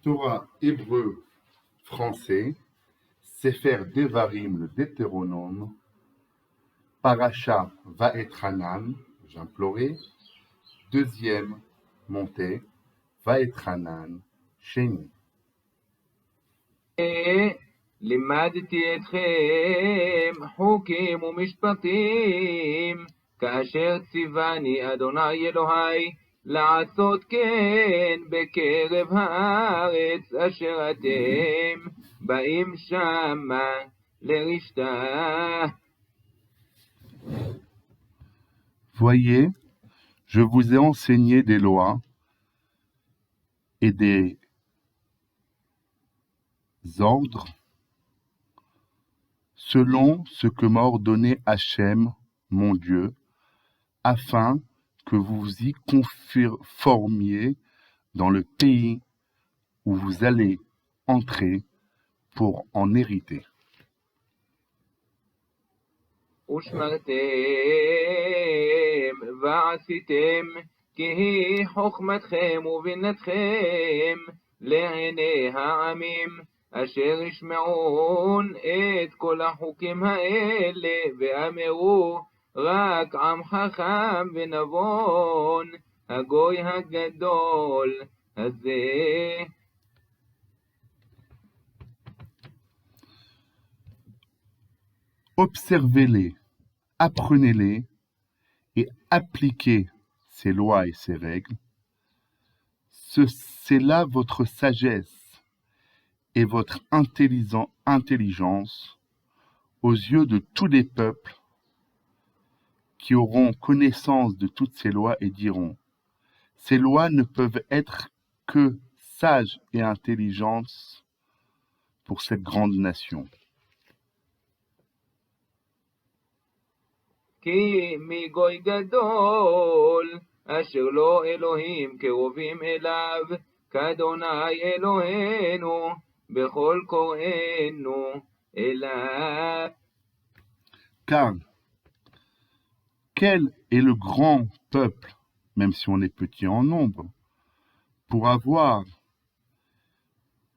Torah hébreu français, Sefer Devarim, le Deutéronome, Paracha Vaetranan, j'implorais, deuxième montée, Vaetranan, Sheni. לימדתי אתכם חוקים ומשפטים, כאשר ציווני אדוני אלוהי לעשות כן בקרב הארץ אשר אתם באים שמה לרשתה. Voyez, je vous ai enseigné des lois et des ordres selon ce que m'a ordonné Hachem, mon Dieu, afin que vous vous y conformiez dans le pays où vous allez entrer pour en hériter. ושמרתם ועשיתם כי היא חוכמתכם ובינתכם לעיני העמים אשר ישמעון את כל החוקים האלה ואמרו רק עם חכם ונבון הגוי הגדול הזה. Observez-les, apprenez-les et appliquez ces lois et ces règles. C'est là votre sagesse et votre intelligence aux yeux de tous les peuples qui auront connaissance de toutes ces lois et diront: ces lois ne peuvent être que sages et intelligentes pour cette grande nation. כי מגוי גדול אשר לא אלוהים קרובים אליו כאדוני אלוהינו בכל קוראינו אליו. Car quel est le grand peuple, même si on est petit en nombre, pour avoir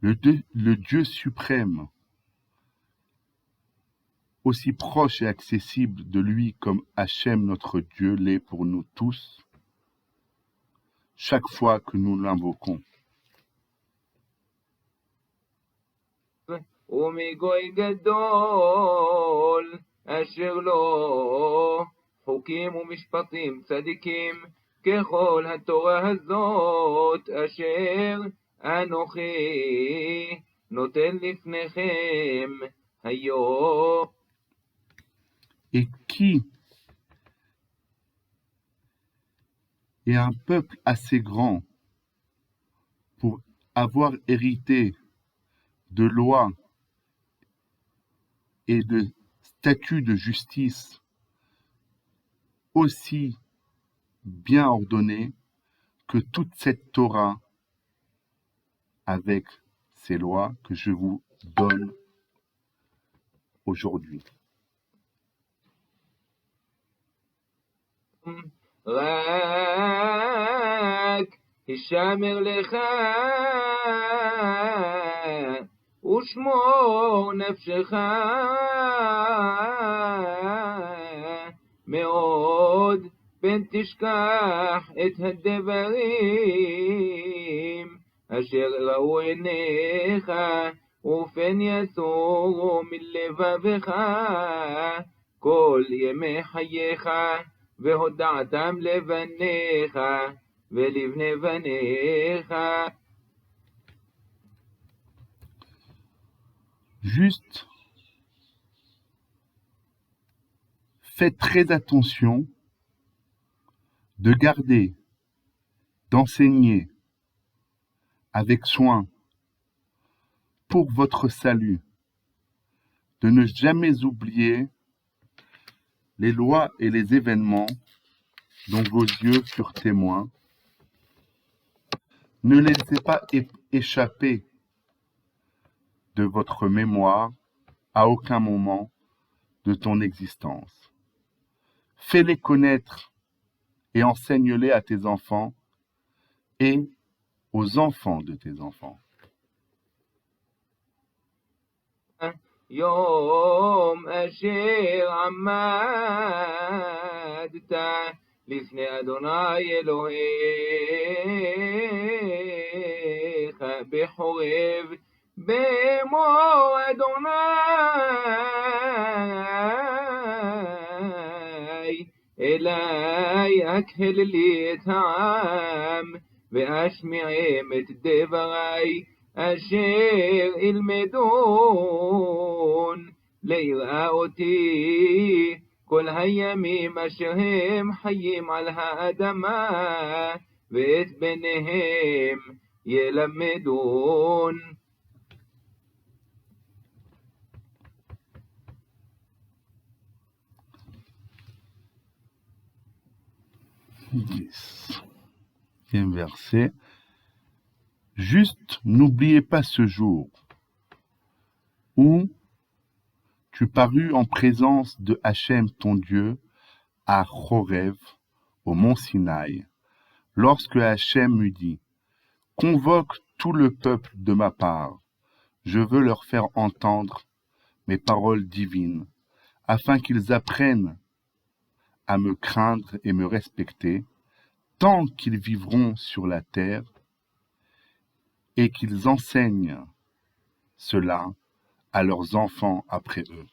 le Dieu suprême aussi proche et accessible de lui comme Hachem notre Dieu l'est pour nous tous, chaque fois que nous l'invoquons. ומגוי גדול אשר לו חוקים ומשפטים צדיקים ככל התורה הזאת אשר אנוכי נותן לפניכם היום. Et qui est un peuple assez grand pour avoir hérité de lois et de statuts de justice aussi bien ordonnés que toute cette Torah avec ces lois que je vous donne aujourd'hui. רק הישמר לך ושמור נפשך מאוד פן תשכח את הדברים אשר ראו עיניך ופן יסורו מלבבך כל ימי חייך והודעתם לבניך ולבני בניך. Juste, faites très attention de garder, d'enseigner avec soin pour votre salut, de ne jamais oublier les lois et les événements dont vos yeux furent témoins. Ne les laissez pas échapper de votre mémoire à aucun moment de ton existence. Fais-les connaître et enseigne-les à tes enfants et aux enfants de tes enfants. יום אשר עמדת לפני אדוני אלוהיך בחורב באמור אדוני אלי הקהל לי את העם ואשמיעם את דברי אשר ילמדון ליראה אותי כל הימים אשר הם חיים על האדמה ואת בניהם ילמדון. Verset. Juste, n'oubliez pas ce jour où tu parus en présence de Hachem ton Dieu à Chorev, au mont Sinaï, lorsque Hachem eut dit « Convoque tout le peuple de ma part, je veux leur faire entendre mes paroles divines, afin qu'ils apprennent à me craindre et me respecter, tant qu'ils vivront sur la terre, et qu'ils enseignent cela à leurs enfants après eux. »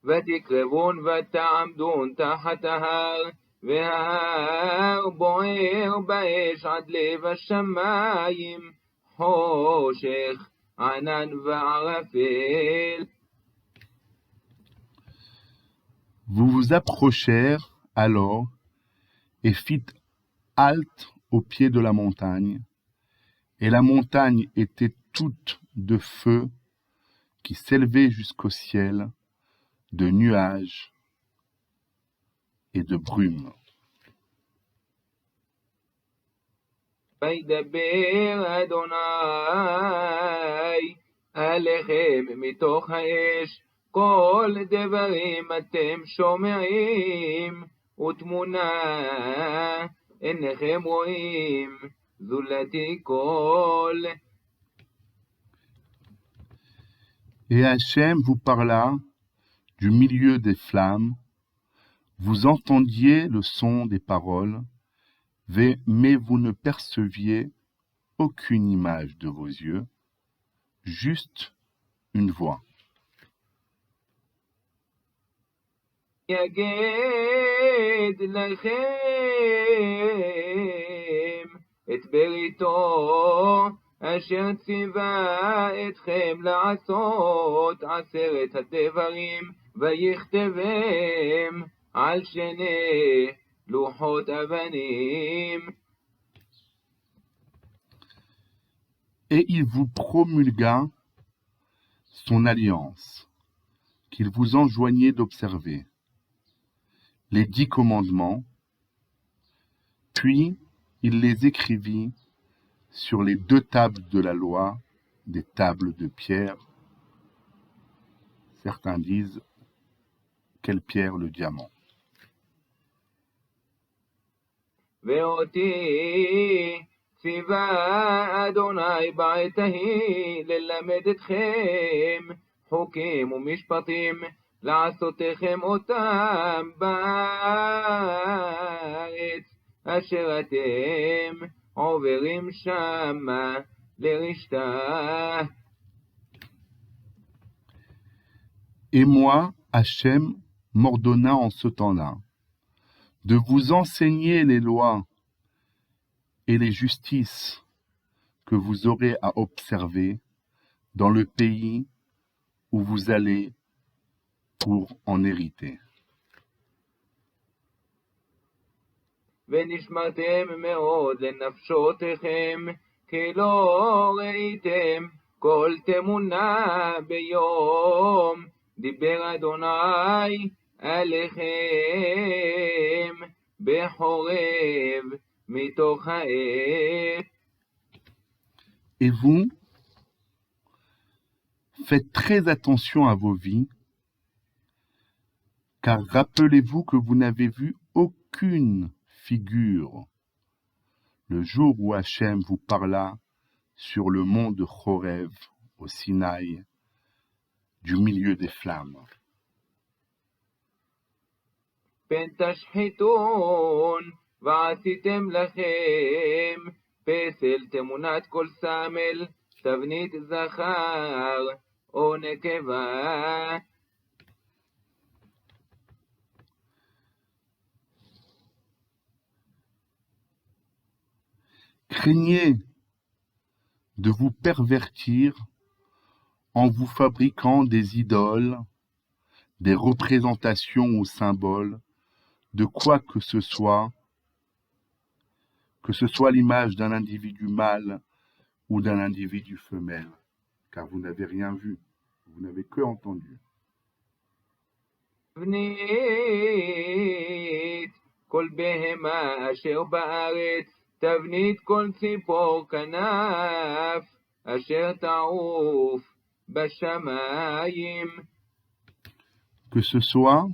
ותקרבון ותעמדון תחת ההר, וההר בוער באש עד לב השמיים, חושך, ענן וערפל. Vous vous approchèrent alors et fîtes halte au pied de la montagne, et la montagne était toute de feu qui s'élevait jusqu'au ciel, de nuages et de brume. וידבר אדוני עליכם מתוך האש, כל דברים אתם שומעים, ותמונה אינכם רואים, זולתי כל. Et Hachem vous parla du milieu des flammes, vous entendiez le son des paroles, mais vous ne perceviez aucune image de vos yeux, juste une voix. יגד לכם את בריתו, אשר ציווה אתכם לעשות 10 הדברים, ויכתבם על 2 לוחות אבנים. Et il vous promulgua son alliance, qu'il vous enjoignait d'observer, les 10 commandements, puis il les écrivit sur les 2 tables de la loi, des tables de pierre. Certains disent, quelle pierre? Le diamant. ואותי ציווה אדוני בעת ההיא ללמד אתכם חוקים ומשפטים, לעשותכם אותם בארץ אשר אתם עוברים שמה לרשתה. Et moi, Hachem, m'ordonna en ce temps-là de vous enseigner les lois et les justices que vous aurez à observer dans le pays où vous allez pour en hériter. ונשמרתם מאוד לנפשותיכם, כי לא ראיתם כל תמונה ביום דיבר אדוני עליכם בחורב מתוך האש. Et vous, faites très attention à vos vies, car rappelez-vous que vous n'avez vu aucune figure le jour où Hachem vous parla sur le mont de Chorev au Sinaï, du milieu des flammes. פן תשחיתון ועשיתם לכם פסל תמונת כל סמל, תבנית זכר או נקבה. Craignez de vous pervertir en vous fabriquant des idoles, des représentations ou symboles de quoi que ce soit l'image d'un individu mâle ou d'un individu femelle, car vous n'avez rien vu, vous n'avez que entendu. תבנית כל בהמה אשר בארץ, תבנית כל ציפור כנף, אשר תעוף בשמיים. Que ce soit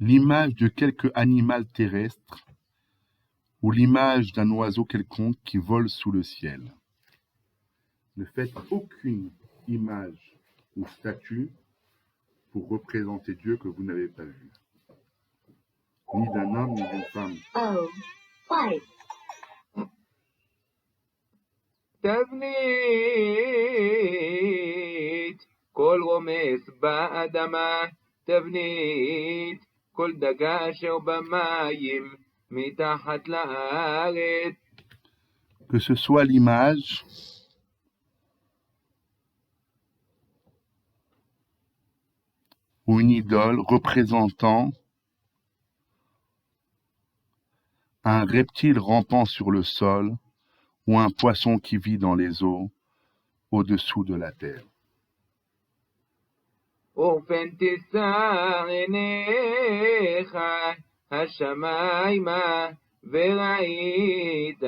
l'image de quelque animal terrestre ou l'image d'un oiseau quelconque qui vole sous le ciel. Ne faites aucune image ou statue pour représenter Dieu que vous n'avez pas vu, ni d'un homme ni d'une femme. Oh, why? תבנית כל רומס באדמה, תבנית כל דגה אשר במים מתחת לארץ. Que ce soit l'image ou une idole représentant un reptile rampant sur le sol ou un poisson qui vit dans les eaux au-dessous de la terre. ופן תישא עיניך השמיימה וראית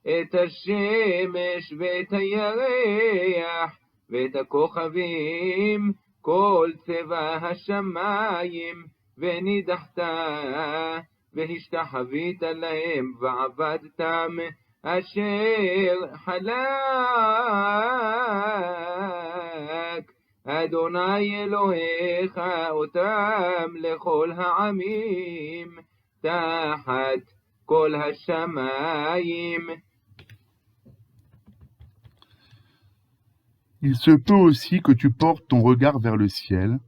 את השמש ואת הירח ואת הכוכבים כל צבע השמיים ונידחת והשתחווית להם ועבדתם אשר חלק אדוני אלוהיך אותם לכל העמים תחת כל השמיים. Il se peut aussi que tu portes ton regard vers le ciel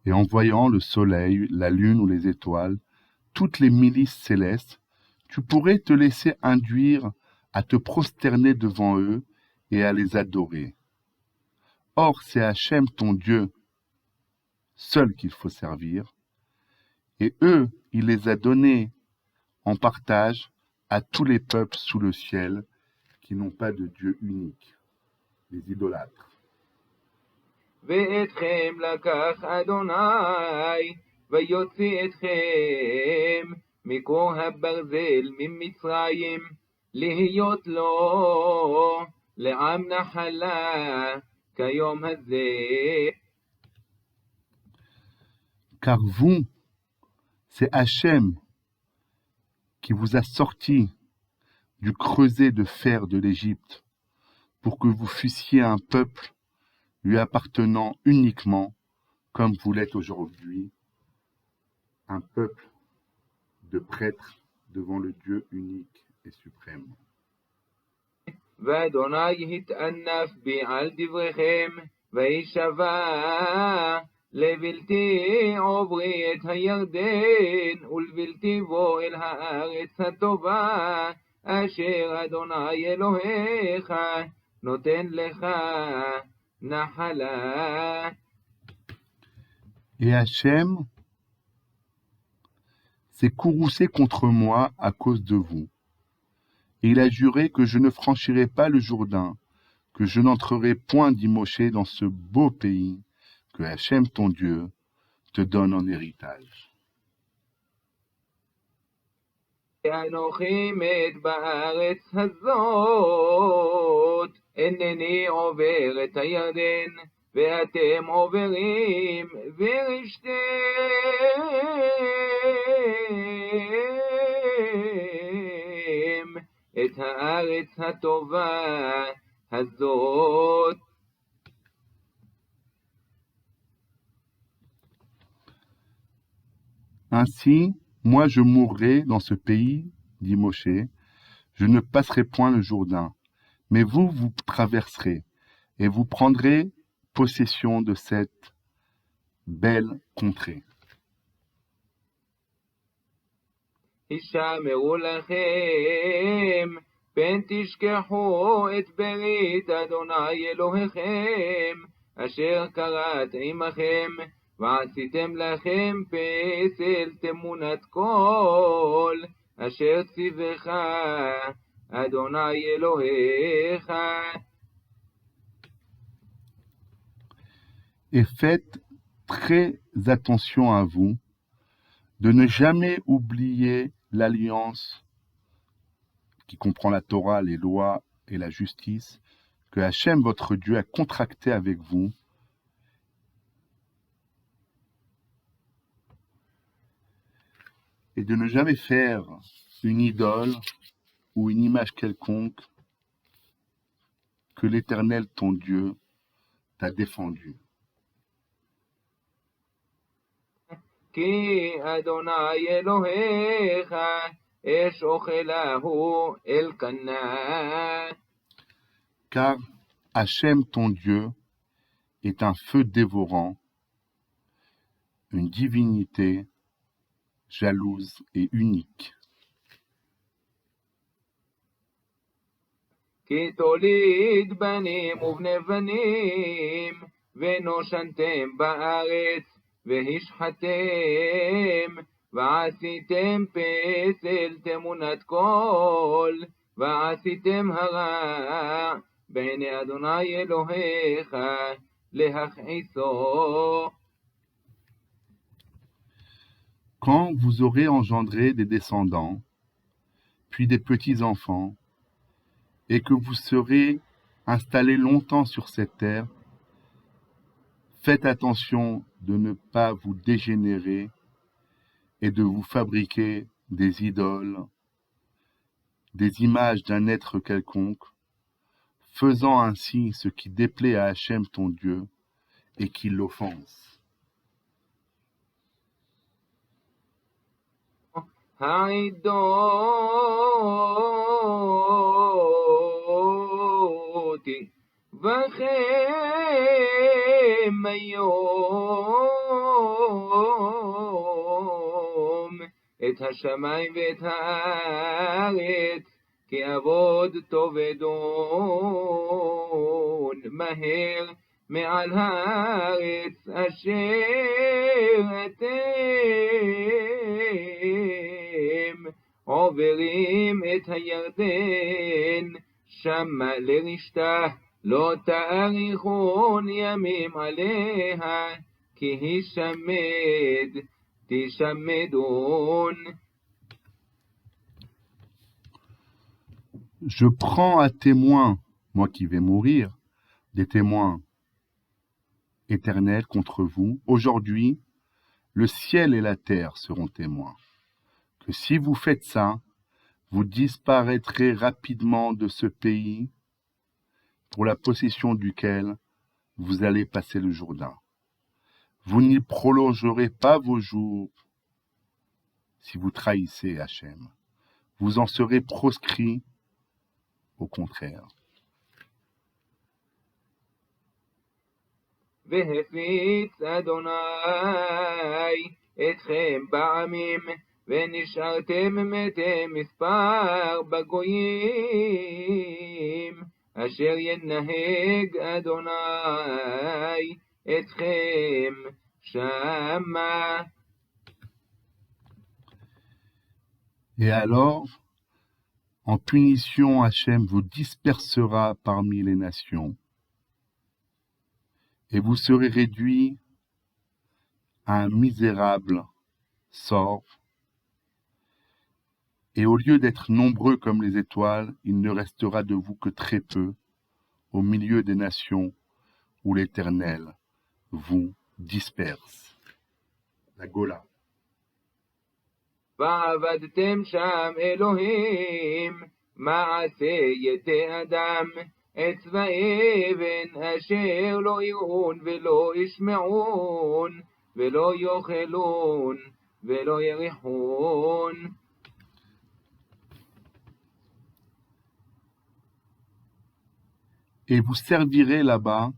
et en voyant le soleil, la lune ou les étoiles, toutes les milices célestes, tu pourrais te laisser induire à te prosterner devant eux et à les adorer. Or, c'est Hachem ton Dieu seul qu'il faut servir, et eux, il les a donnés en partage à tous les peuples sous le ciel qui n'ont pas de Dieu unique, les idolâtres. ואתכם לקח אדוני ויוציא אתכם מכור הברזל ממצרים להיות לו לעם נחלה כיום הזה. Car vous, c'est Hachem qui vous a sorti du creuset de fer de l'Égypte pour que vous fussiez un peuple lui appartenant uniquement, comme vous l'êtes aujourd'hui, un peuple de prêtres devant le Dieu unique et suprême. ואדוני התענף בי על דבריכם וישבע לבלתי עוברי את הירדן ולבלתי בוא אל הארץ הטובה אשר אדוני אלוהיך נותן לך נחלה. Et Hachem s'est courroucé contre moi à cause de vous. Et il a juré que je ne franchirai pas le Jourdain, que je n'entrerai point d'Imosché dans ce beau pays que Hachem ton Dieu te donne en héritage. אנוכי מת בארץ הזאת, אינני עובר את הירדן, ואתם עוברים וירשתם את הארץ הטובה הזאת. Ainsi, moi je mourrai dans ce pays, dit Moshe, je ne passerai point le Jourdain, mais vous, vous traverserez, et vous prendrez possession de cette belle contrée. הישמרו לכם, פן תשכחו את ברית אדוני אלוהיכם, אשר כרת עמכם, ועשיתם לכם פסל תמונת קול, אשר ציווך אדוני אלוהיך. Et faites très attention à vous, de ne jamais oublier l'alliance qui comprend la Torah, les lois et la justice que Hachem, votre Dieu, a contracté avec vous. Et de ne jamais faire une idole ou une image quelconque que l'Éternel, ton Dieu, t'a défendu. כי אדוני אלוהיך אש אוכלהו אלקנה. Car Hachem, ton Dieu, est un feu dévorant, une divinité jalouse et unique. כי תוליד בנים ובני בנים, ונושנתם בארץ, והשחתם, ועשיתם פסל תמונת קול, ועשיתם הרע בעיני אדוני אלוהיך, להכעיסו. Quand vous aurez engendré des descendants, puis des petits-enfants, et que vous serez installés longtemps sur cette terre, faites attention de ne pas vous dégénérer et de vous fabriquer des idoles, des images d'un être quelconque, faisant ainsi ce qui déplaît à Hachem ton Dieu et qui l'offense. העדותי בכם היום את השמיים ואת הארץ, כי עבוד תאבדון מהר מעל הארץ אשר אתם עוברים את הירדן, שמה לרשתה לא תאריכון ימים עליה, כי הישמד תשמדון. Je prends à témoin, moi qui vais mourir, des témoins éternels contre vous. Aujourd'hui, le ciel et la terre seront témoins. Que si vous faites ça, vous disparaîtrez rapidement de ce pays pour la possession duquel vous allez passer le Jourdain. Vous n'y prolongerez pas vos jours si vous trahissez Hachem. Vous en serez proscrits, au contraire. והפיץ אדוני אתכם בעמים, ונשארתם מתי מספר בגויים, אשר ינהג אדוני אתכם שמה. Et alors, en punition, Hachem vous dispersera parmi les nations, et vous serez réduits à un misérable sort. Et au lieu d'être nombreux comme les étoiles, il ne restera de vous que très peu au milieu des nations où l'Éternel vous disperse. La Gola. ועבדתם שם אלוהים מעשה ידי אדם, אצבע אבן אשר לא יראון ולא ישמעון ולא יאכלון ולא יריחון. Et vous servirez là-bas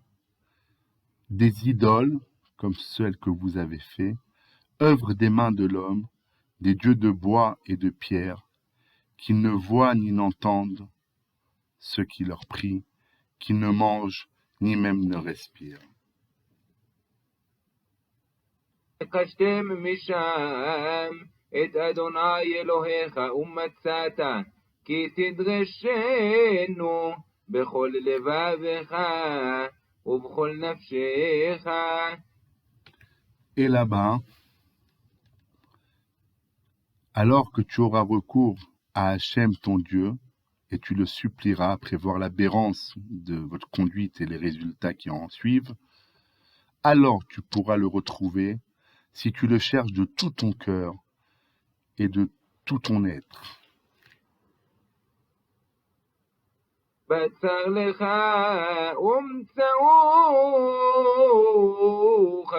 des idoles, comme celles que vous avez fait, œuvres des mains de l'homme, des dieux de bois et de pierre, qui ne voient ni n'entendent ceux qui leur prient, qui ne mangent ni même ne respirent. קשתם משם את אדוני אלוהיך ומצאת כי תדרשנו בכל לבבך ובכל נפשך. Et là-bas, alors que tu auras recours à Hachem ton Dieu, et tu le supplieras après voir l'aberrance de votre conduite et les résultats qui en suivent, alors tu pourras le retrouver si tu le cherches de tout ton cœur et de tout ton être. בצר לך ומצאוך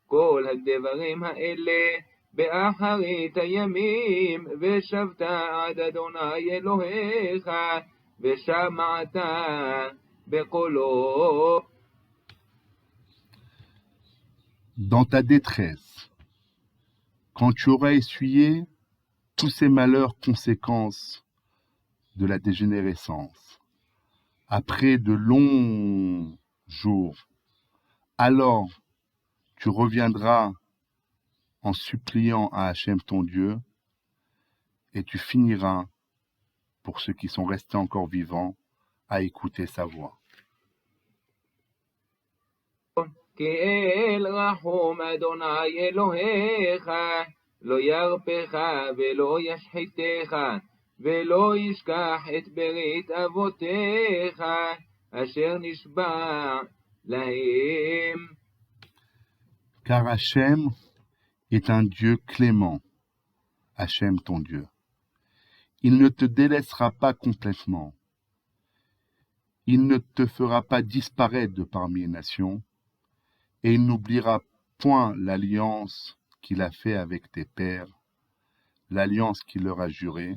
כל הדברים האלה באחרית הימים ושבת עד אדוני אלוהיך ושמעת בקולו. Dans ta détresse, quand tu auras essuyé tous ces malheurs conséquences de la dégénérescence, après de longs jours, alors tu reviendras en suppliant à Hachem ton Dieu, et tu finiras, pour ceux qui sont restés encore vivants, à écouter sa voix. כי אל רחום אדוני אלוהיך לא ירפך ולא ישחיתך ולא ישכח את ברית אבותיך אשר נשבע להם. Car Hachem est un Dieu clément, Hachem ton Dieu. Il ne te délaissera pas complètement. Il ne te fera pas disparaître de parmi les nations, et il n'oubliera point l'alliance qu'il a fait avec tes pères, l'alliance qu'il leur a jurée,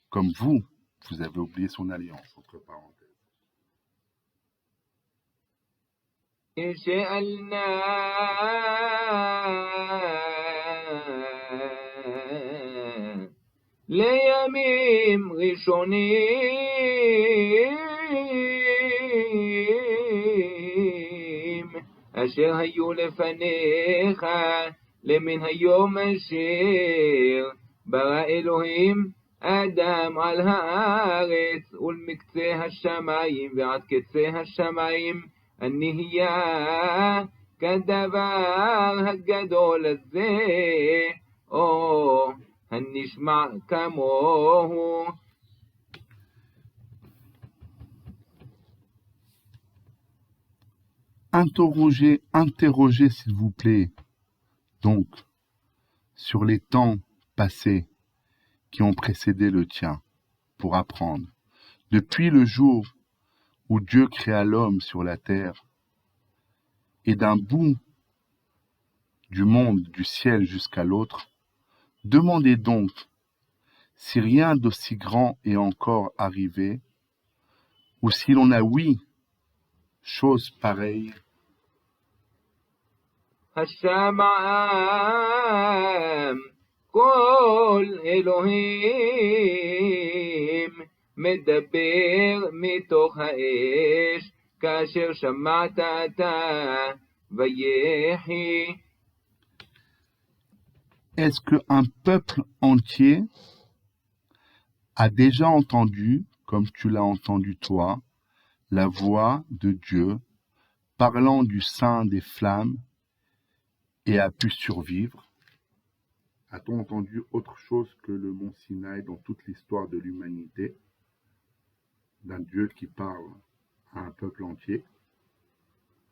comme vous avez oublié son alliance, entre parenthèses. שאלנה לימים ראשונים אשר היו לפניך למן היום אשר ברא אלוהים אדם על הארץ ולמקצה השמיים ועד קצה השמיים הנהיה כדבר הגדול הזה או הנשמע כמוהו. Interrogez s'il vous plaît, donc, sur les temps passés qui ont précédé le tien, pour apprendre. Depuis le jour où Dieu créa l'homme sur la terre, et d'un bout du monde, du ciel jusqu'à l'autre, demandez donc si rien d'aussi grand est encore arrivé, ou si l'on a oui, chose pareille. השמעם כל אלוהים מדבר מתוך האש כאשר שמעת אתה ויחי. Est-ce qu'un peuple entier a déjà entendu, comme tu l'as entendu toi, la voix de Dieu parlant du sein des flammes et a pu survivre? A-t-on entendu autre chose que le mont Sinaï dans toute l'histoire de l'humanité, d'un Dieu qui parle à un peuple entier?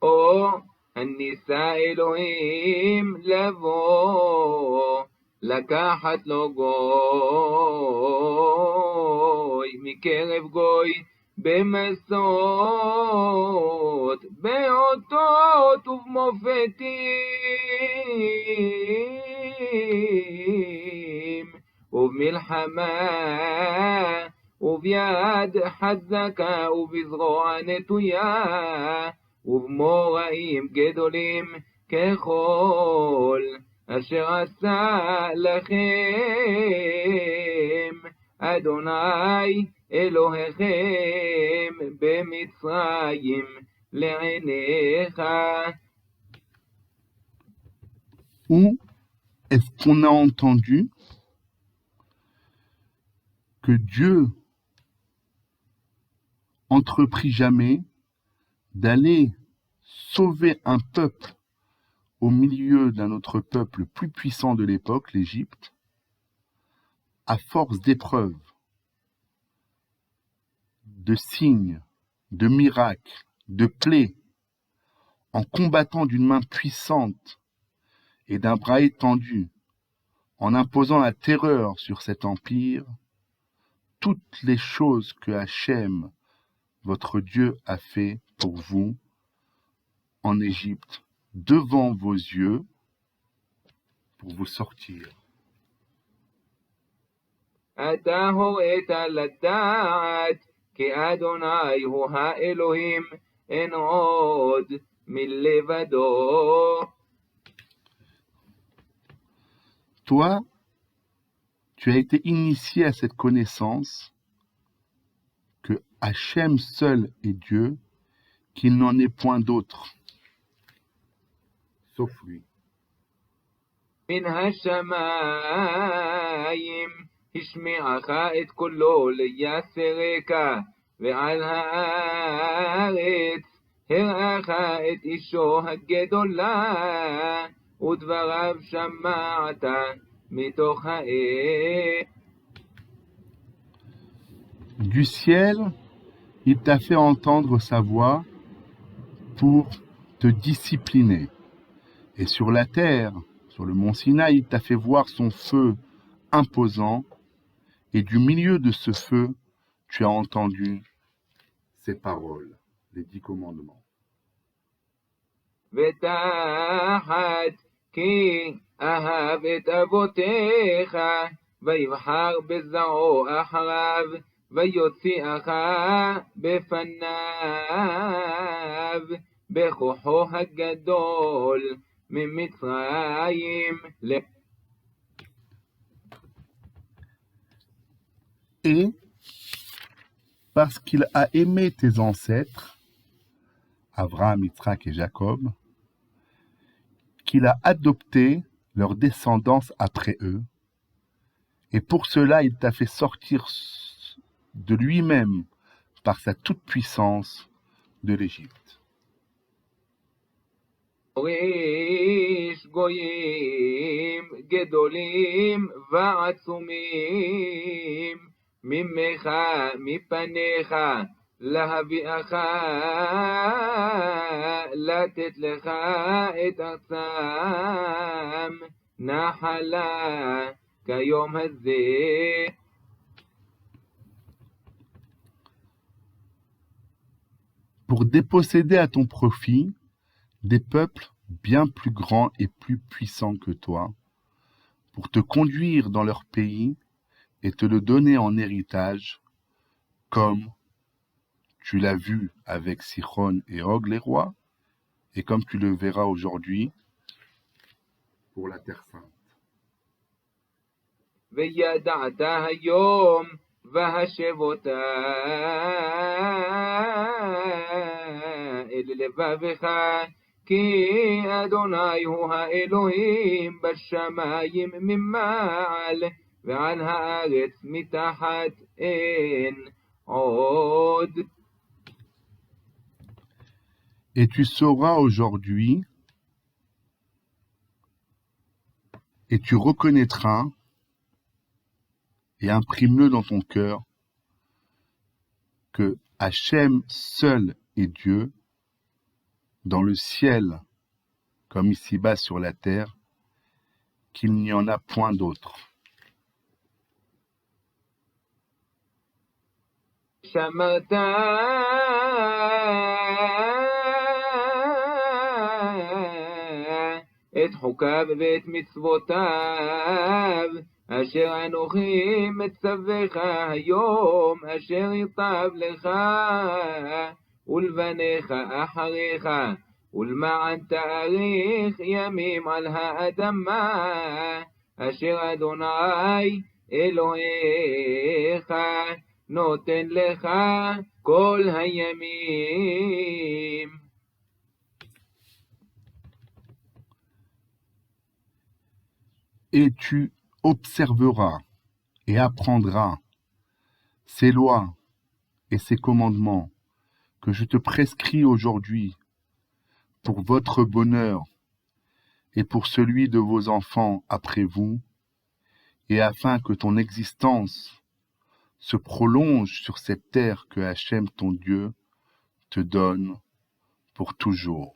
או הניסה אלוהים לבוא לקחת לו גוי מקרב גוי במסות, באותות ובמופתים, ובמלחמה, וביד חזקה, ובזרוע נטויה, ובמוראים גדולים ככל אשר עשה לכם אדוני אלוהיכם במצרים לעיניך. Où est-ce qu'on a entendu que Dieu entreprit jamais d'aller sauver un peuple au milieu d'un autre peuple plus puissant de l'époque, l'Égypte, à force d'épreuves, de signes, de miracles, de plaies, en combattant d'une main puissante et d'un bras étendu, en imposant la terreur sur cet empire, toutes les choses que Hachem, votre Dieu, a fait pour vous en Égypte, devant vos yeux, pour vous sortir. אתה הוראת לדעת כי אדוני הוא האלוהים, אין עוד מלבדו. Toi, tu as été initié à cette connaissance que Hachem seul est Dieu, qu'il n'en est point d'autre, sauf lui. מן השמיים השמיעך את קולו ליסרק, ועל הארץ הראך את אישו הגדולה, ודבריו שמעת מתוך האש. Du ciel, il t'a fait entendre sa voix pour te discipliner. Et sur la terre, sur le mont Sinaï, il t'a fait voir son feu imposant. Et du milieu de ce feu, tu as entendu ces paroles, les 10 commandements. ותחת כי אהב את אבותיך, ויבחר בזרעו אחריו, ויוציאך בפניו, בכוחו הגדול ממצרים. Et parce qu'il a aimé tes ancêtres, Abraham, Yitzhak et Jacob, qu'il a adopté leur descendance après eux, et pour cela il t'a fait sortir de lui-même par sa toute-puissance de l'Égypte. הוריש גויים גדולים ועצומים ממך מפניך להביאך לתת לך את ארצם נחלה כיום הזה. Pour déposséder à ton profit des peuples bien plus grands et plus puissants que toi, pour te conduire dans leur pays et te le donner en héritage, comme tu l'as vu avec Sichon et Og les rois, et comme tu le verras aujourd'hui pour la Terre Sainte. וידעת היום והשב אותה אל לבבך, כי אדוני הוא האלוהים בשמיים ממעל, ועל הארץ מתחת אין עוד. Et tu sauras aujourd'hui, et tu reconnaîtras, et imprime-le dans ton cœur, que Hachem seul est Dieu, dans le ciel comme ici-bas sur la terre, qu'il n'y en a point d'autre. ושמרת את חוקיו ואת מצוותיו, אשר אנוכי מצווך היום, אשר ייטב לך ולבניך אחריך, ולמען תאריך ימים על האדמה, אשר אדוני אלוהיך נותן לך כל הימים. Et tu observeras et apprendras ces lois et ces commandements que je te prescris aujourd'hui pour votre bonheur et pour celui de vos enfants après vous, et afin que ton existence se prolonge sur cette terre que Hachem ton Dieu te donne pour toujours.